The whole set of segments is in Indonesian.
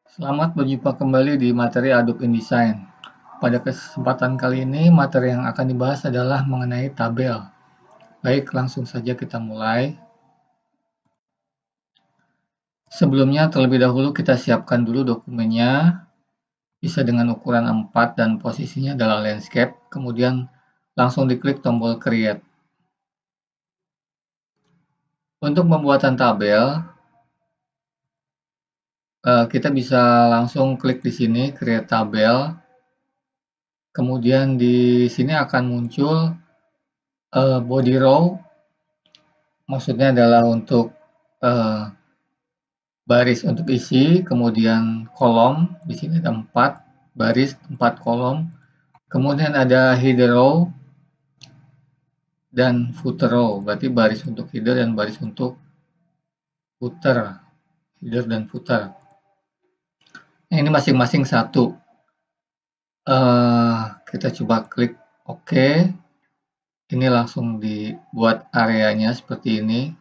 Selamat berjumpa kembali di materi Adobe InDesign. Pada kesempatan kali ini, materi yang akan dibahas adalah mengenai tabel. Baik, langsung saja kita mulai. Sebelumnya, terlebih dahulu kita siapkan dulu dokumennya. Bisa dengan ukuran 4 dan posisinya adalah landscape. Kemudian langsung diklik tombol Create. Untuk pembuatan tabel, kita bisa langsung klik di sini, Create Tabel. Kemudian di sini akan muncul body row, maksudnya adalah untuk baris untuk isi, kemudian kolom, di sini ada 4 baris, 4 kolom, kemudian ada header row dan footer row, berarti baris untuk header dan baris untuk footer, header dan footer. Nah, ini masing-masing satu. Kita coba klik OK. Ini langsung dibuat areanya seperti ini.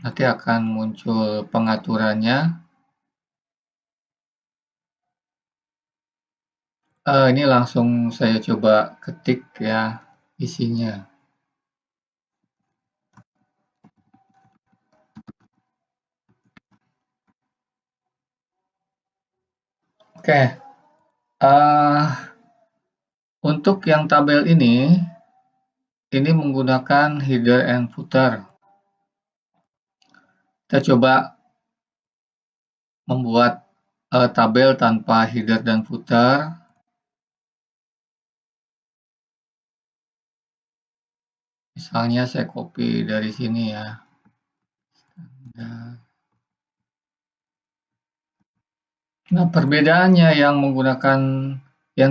Nanti akan muncul pengaturannya. Ini langsung saya coba ketik ya isinya. Oke, untuk yang tabel ini menggunakan header and footer. Kita coba membuat tabel tanpa header dan footer. Misalnya saya copy dari sini ya. Nah, perbedaannya yang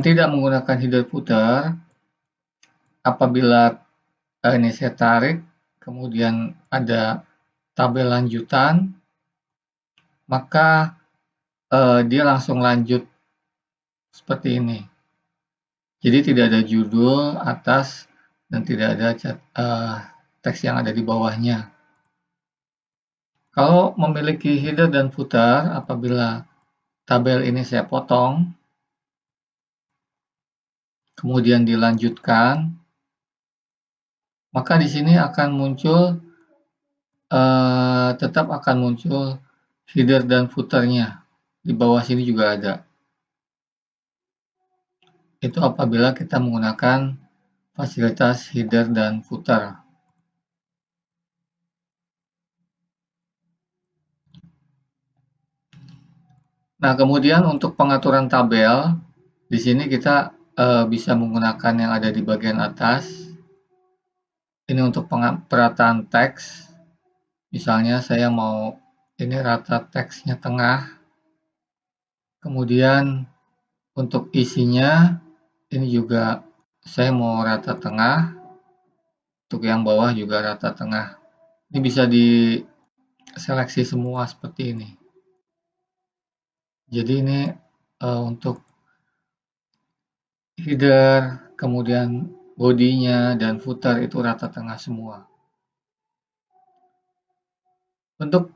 tidak menggunakan header footer, apabila ini saya tarik, kemudian ada tabel lanjutan, maka dia langsung lanjut seperti ini. Jadi tidak ada judul atas dan tidak ada teks yang ada di bawahnya. Kalau memiliki header dan footer, apabila tabel ini saya potong, kemudian dilanjutkan, maka di sini akan muncul, tetap akan muncul header dan footernya. Di bawah sini juga ada. Itu apabila kita menggunakan fasilitas header dan footer. Nah, kemudian untuk pengaturan tabel, di sini kita bisa menggunakan yang ada di bagian atas. Ini untuk perataan teks. Misalnya saya mau ini rata teksnya tengah. Kemudian untuk isinya, ini juga saya mau rata tengah. Untuk yang bawah juga rata tengah. Ini bisa diseleksi semua seperti ini. Jadi ini untuk header, kemudian bodinya dan footer itu rata tengah semua. Untuk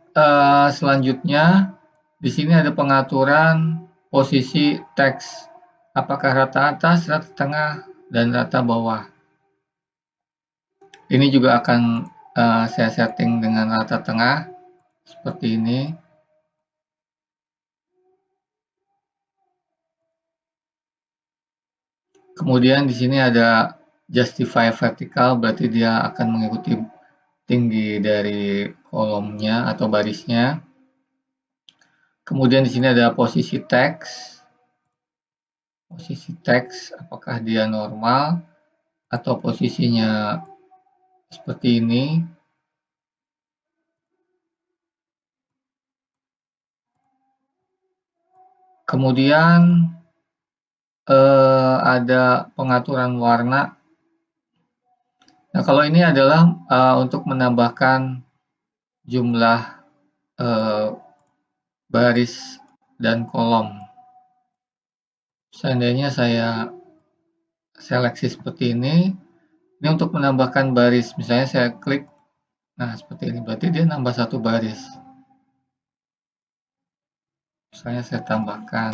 selanjutnya, di sini ada pengaturan posisi teks, apakah rata atas, rata tengah, dan rata bawah. Ini juga akan saya setting dengan rata tengah, seperti ini. Kemudian di sini ada justify vertical, berarti dia akan mengikuti tinggi dari kolomnya atau barisnya. Kemudian di sini ada posisi teks. Posisi teks apakah dia normal atau posisinya seperti ini. Kemudian ada pengaturan warna. Nah, kalau ini adalah untuk menambahkan jumlah baris dan kolom. Seandainya saya seleksi seperti ini untuk menambahkan baris, misalnya saya klik Nah, seperti ini. Berarti dia nambah satu baris. Misalnya saya tambahkan.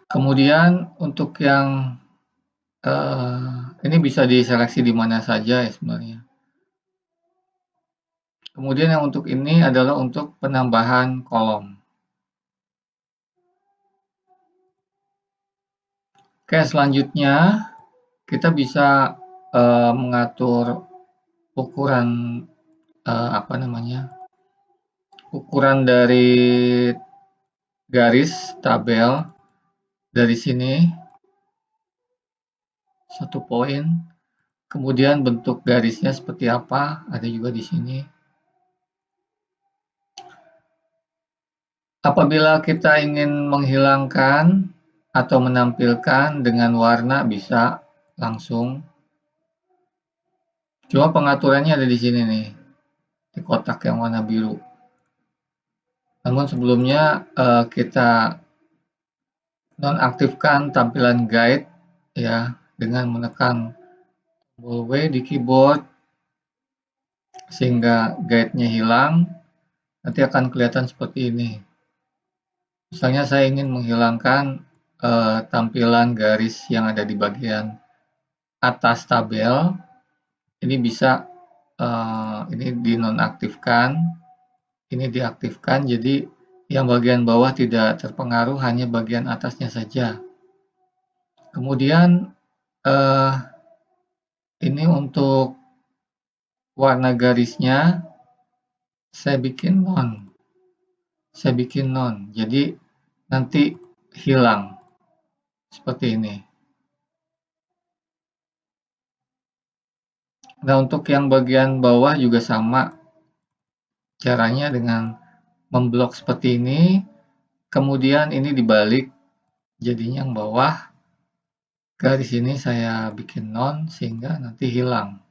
Kemudian untuk yang ini bisa diseleksi di mana saja ya sebenarnya. Kemudian yang untuk ini adalah untuk penambahan kolom. Oke, selanjutnya kita bisa mengatur ukuran ukuran dari garis tabel dari sini 1 poin. Kemudian bentuk garisnya seperti apa, ada juga di sini. Apabila kita ingin menghilangkan atau menampilkan dengan warna bisa langsung. Cuma pengaturannya ada di sini nih, di kotak yang warna biru. Namun sebelumnya kita nonaktifkan tampilan guide ya dengan menekan tombol W di keyboard sehingga guide-nya hilang. Nanti akan kelihatan seperti ini. Misalnya saya ingin menghilangkan tampilan garis yang ada di bagian atas tabel. Ini bisa ini dinonaktifkan, ini diaktifkan, jadi yang bagian bawah tidak terpengaruh, hanya bagian atasnya saja. Kemudian ini untuk warna garisnya saya bikin non, jadi nanti hilang seperti ini. Nah, untuk yang bagian bawah juga sama caranya, dengan memblok seperti ini, kemudian ini dibalik, jadinya yang bawah garis ini saya bikin non sehingga nanti hilang.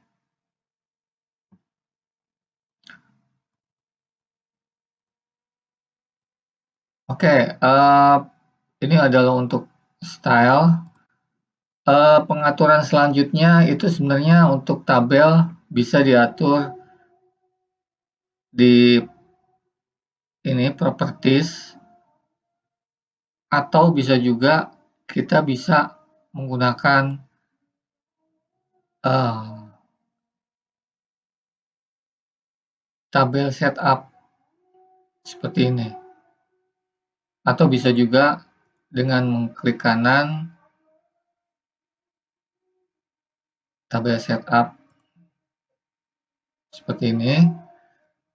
Oke, ini adalah untuk style. Pengaturan selanjutnya itu sebenarnya untuk tabel bisa diatur di ini properties, atau bisa juga kita bisa menggunakan tabel setup seperti ini, atau bisa juga dengan mengklik kanan tabel setup seperti ini.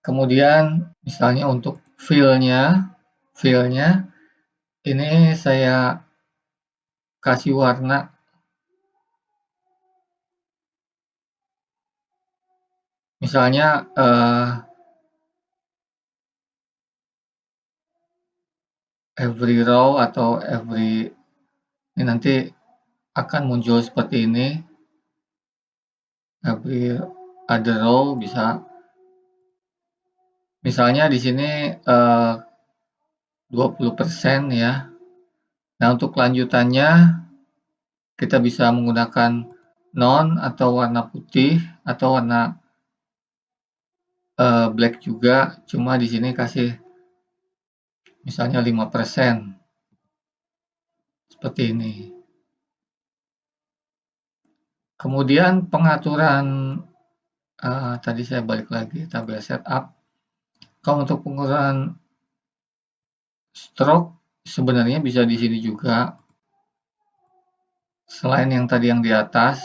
Kemudian misalnya untuk fill-nya ini saya kasih warna misalnya every row atau ini nanti akan muncul seperti ini, every other row bisa. Misalnya di sini 20% ya. Nah, untuk kelanjutannya kita bisa menggunakan non atau warna putih atau warna black juga, cuma di sini kasih misalnya 5%. Seperti ini. Kemudian pengaturan tadi saya balik lagi tabel setup. Kalau untuk pengaturan stroke sebenarnya bisa di sini juga. Selain yang tadi yang di atas.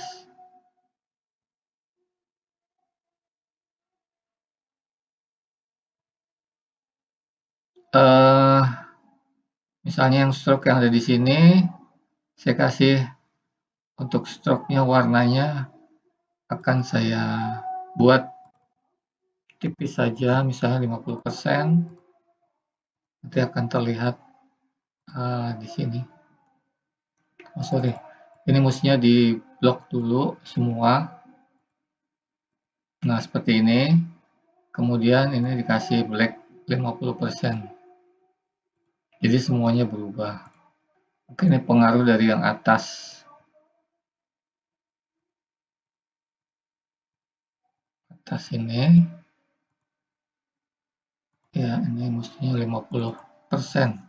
Misalnya yang stroke yang ada di sini, saya kasih untuk stroke-nya warnanya akan saya buat tipis saja, misalnya 50%. Nanti akan terlihat di sini. Oh sorry, ini mestinya di blok dulu semua. Nah, seperti ini. Kemudian ini dikasih black 50%. Jadi semuanya berubah. Mungkin ini pengaruh dari yang atas. atas sini. Ya, ini mestinya 50%.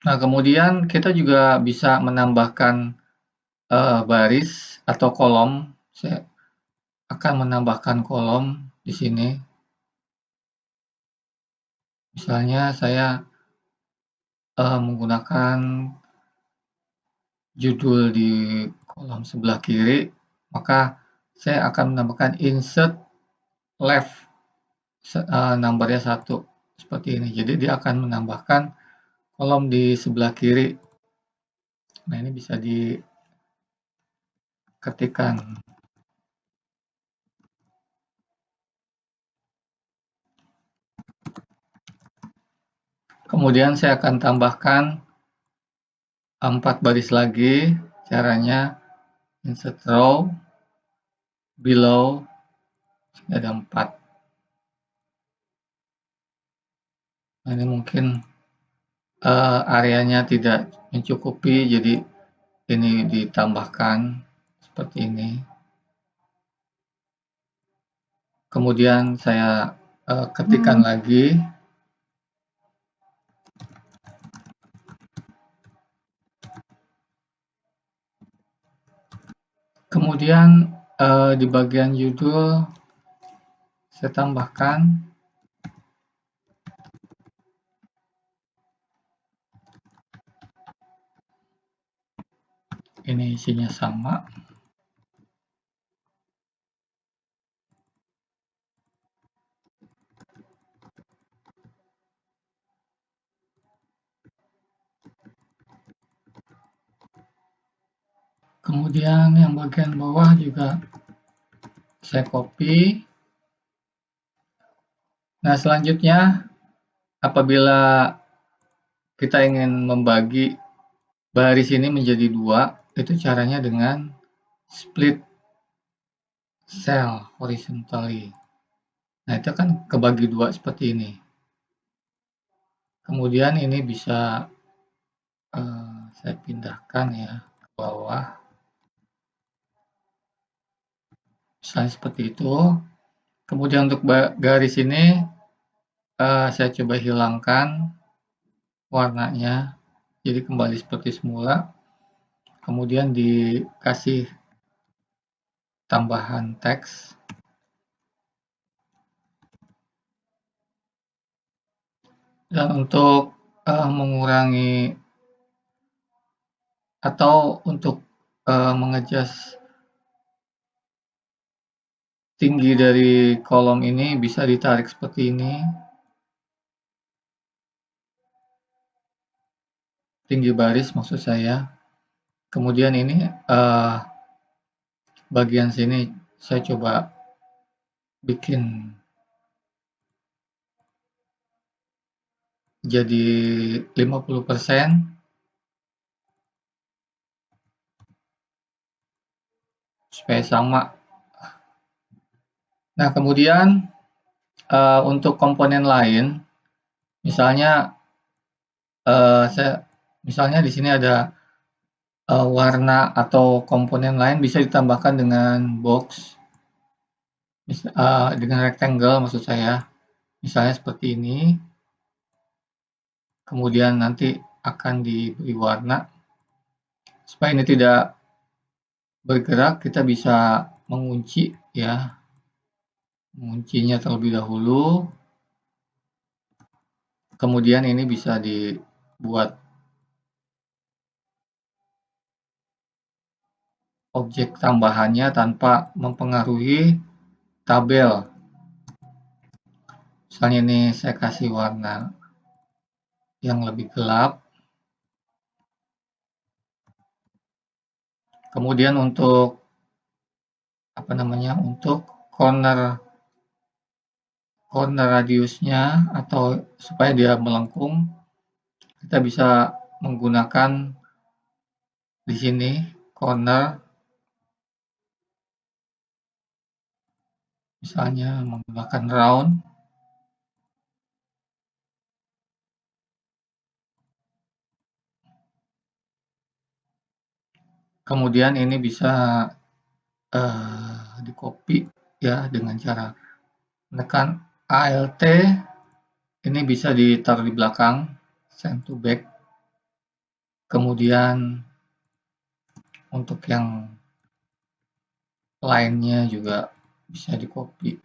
Nah, kemudian kita juga bisa menambahkan baris atau kolom. Saya akan menambahkan kolom di sini. Misalnya saya menggunakan judul di kolom sebelah kiri, maka saya akan menambahkan insert left nomornya 1 seperti ini. Jadi dia akan menambahkan kolom di sebelah kiri. Nah, ini bisa diketikkan. Kemudian saya akan tambahkan 4 baris lagi. Caranya insert row, below, ada 4. Nah, ini mungkin areanya tidak mencukupi, jadi ini ditambahkan seperti ini. Kemudian saya ketikkan lagi. Kemudian di bagian judul saya tambahkan ini isinya sama. Kemudian yang bagian bawah juga saya copy. Nah, selanjutnya apabila kita ingin membagi baris ini menjadi 2, itu caranya dengan split cell horizontally. Nah, itu kan kebagi 2 seperti ini. Kemudian ini bisa saya pindahkan ya ke bawah. Misalnya seperti itu. Kemudian untuk garis ini saya coba hilangkan warnanya, jadi kembali seperti semula. Kemudian dikasih tambahan teks. Dan untuk mengurangi atau untuk mengadjust tinggi dari kolom ini bisa ditarik seperti ini. Tinggi baris maksud saya. Kemudian ini bagian sini saya coba bikin jadi 50% supaya sama. Nah, kemudian untuk komponen lain, misalnya misalnya di sini ada warna atau komponen lain bisa ditambahkan dengan box, dengan rectangle maksud saya. Misalnya seperti ini. Kemudian nanti akan diberi warna. Supaya ini tidak bergerak, kita bisa mengunci ya. Menguncinya terlebih dahulu. Kemudian ini bisa dibuat objek tambahannya tanpa mempengaruhi tabel. Misalnya ini saya kasih warna yang lebih gelap. Kemudian untuk untuk corner radiusnya atau supaya dia melengkung, kita bisa menggunakan di sini corner, misalnya menggunakan round. Kemudian ini bisa di copy ya dengan cara menekan Alt. Ini bisa ditaruh di belakang, send to back. Kemudian untuk yang lainnya juga bisa di copy.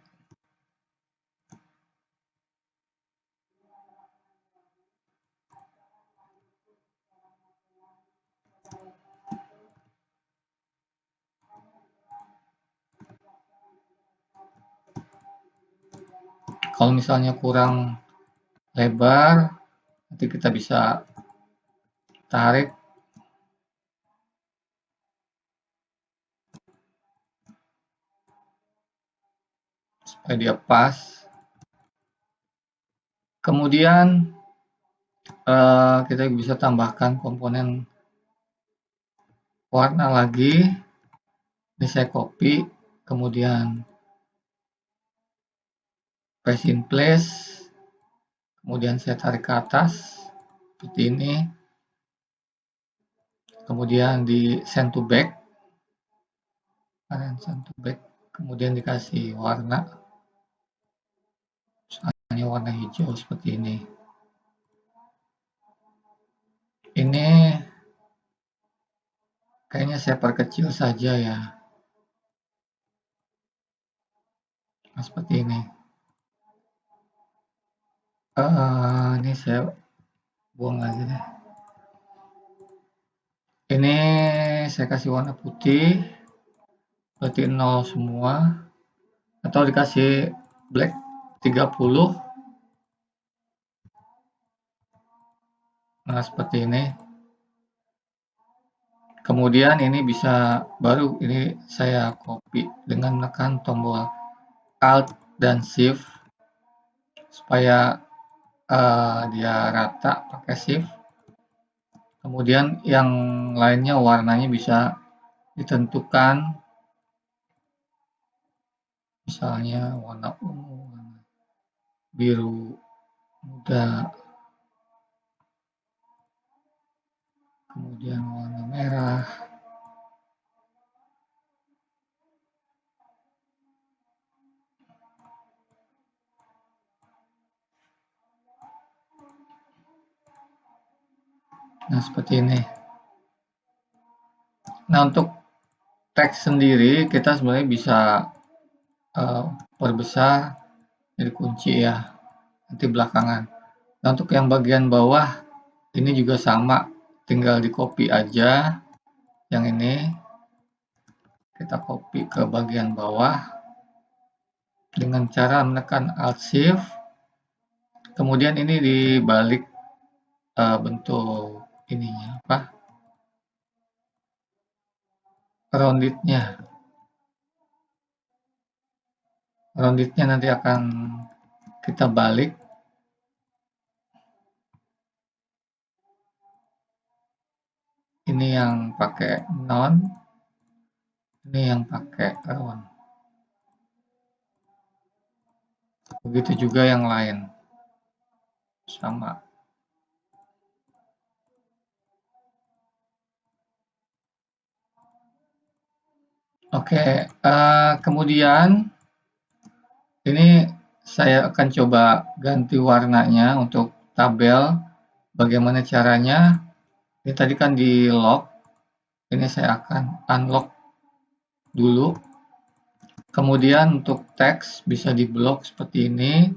Kalau misalnya kurang lebar, nanti kita bisa tarik supaya dia pas. Kemudian kita bisa tambahkan komponen warna lagi. Ini saya copy, kemudian paste in place, kemudian saya tarik ke atas seperti ini, kemudian di send to back, kemudian dikasih warna, misalnya warna hijau seperti ini. Ini kayaknya saya perkecil saja ya, nah, seperti ini. Ini saya buang lagi deh. Ini saya kasih warna putih, berarti 0 semua, atau dikasih black 30. Nah, seperti ini. Kemudian ini bisa baru ini saya copy dengan menekan tombol Alt dan Shift supaya dia rata pakai Shift. Kemudian yang lainnya warnanya bisa ditentukan, misalnya warna ungu, warna biru muda, kemudian warna merah. Nah, seperti ini. Nah, untuk teks sendiri kita sebenarnya bisa perbesar, jadi kunci ya, nanti belakangan. Nah, untuk yang bagian bawah ini juga sama, tinggal di copy aja. Yang ini kita copy ke bagian bawah dengan cara menekan Alt Shift. Kemudian ini dibalik bentuk ininya apa? Roundednya. Roundednya nanti akan kita balik. Ini yang pakai non, ini yang pakai round. Begitu juga yang lain. Sama. Oke, kemudian ini saya akan coba ganti warnanya untuk tabel. Bagaimana caranya? Ini tadi kan di lock. Ini saya akan unlock dulu. Kemudian untuk teks bisa di blok seperti ini.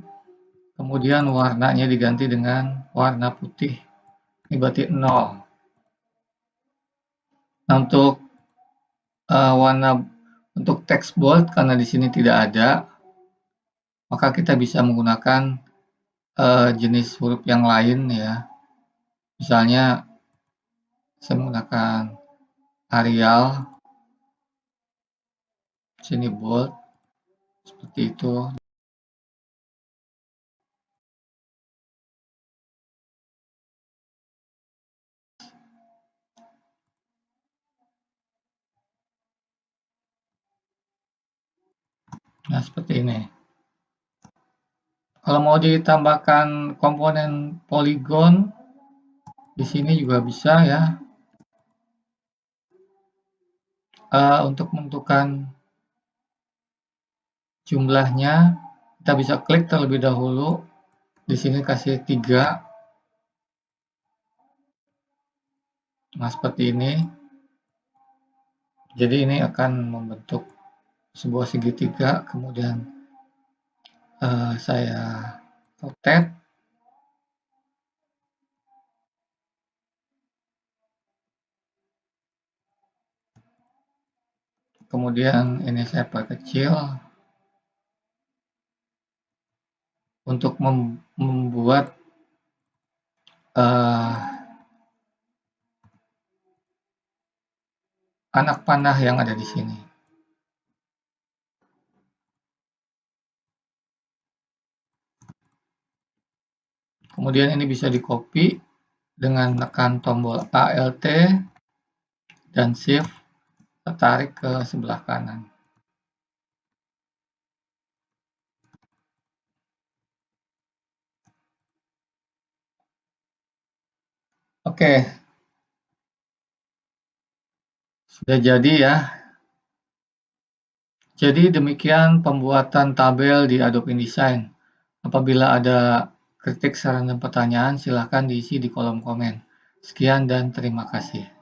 Kemudian warnanya diganti dengan warna putih. Ini berarti 0. Nah, untuk warna untuk teks bold karena di sini tidak ada, maka kita bisa menggunakan jenis huruf yang lain ya. Misalnya saya menggunakan Arial, sini bold, seperti itu. Nah, seperti ini. Kalau mau ditambahkan komponen poligon, di sini juga bisa ya. Untuk menentukan jumlahnya, kita bisa klik terlebih dahulu. Di sini kasih 3. Nah, seperti ini. Jadi ini akan membentuk sebuah segitiga, kemudian saya rotate. Kemudian ini saya perkecil untuk membuat anak panah yang ada di sini. Kemudian ini bisa di-copy dengan tekan tombol Alt dan Shift, tarik ke sebelah kanan. Oke, sudah jadi ya. Jadi demikian pembuatan tabel di Adobe InDesign. Apabila ada kritik, saran, dan pertanyaan, silakan diisi di kolom komen. Sekian dan terima kasih.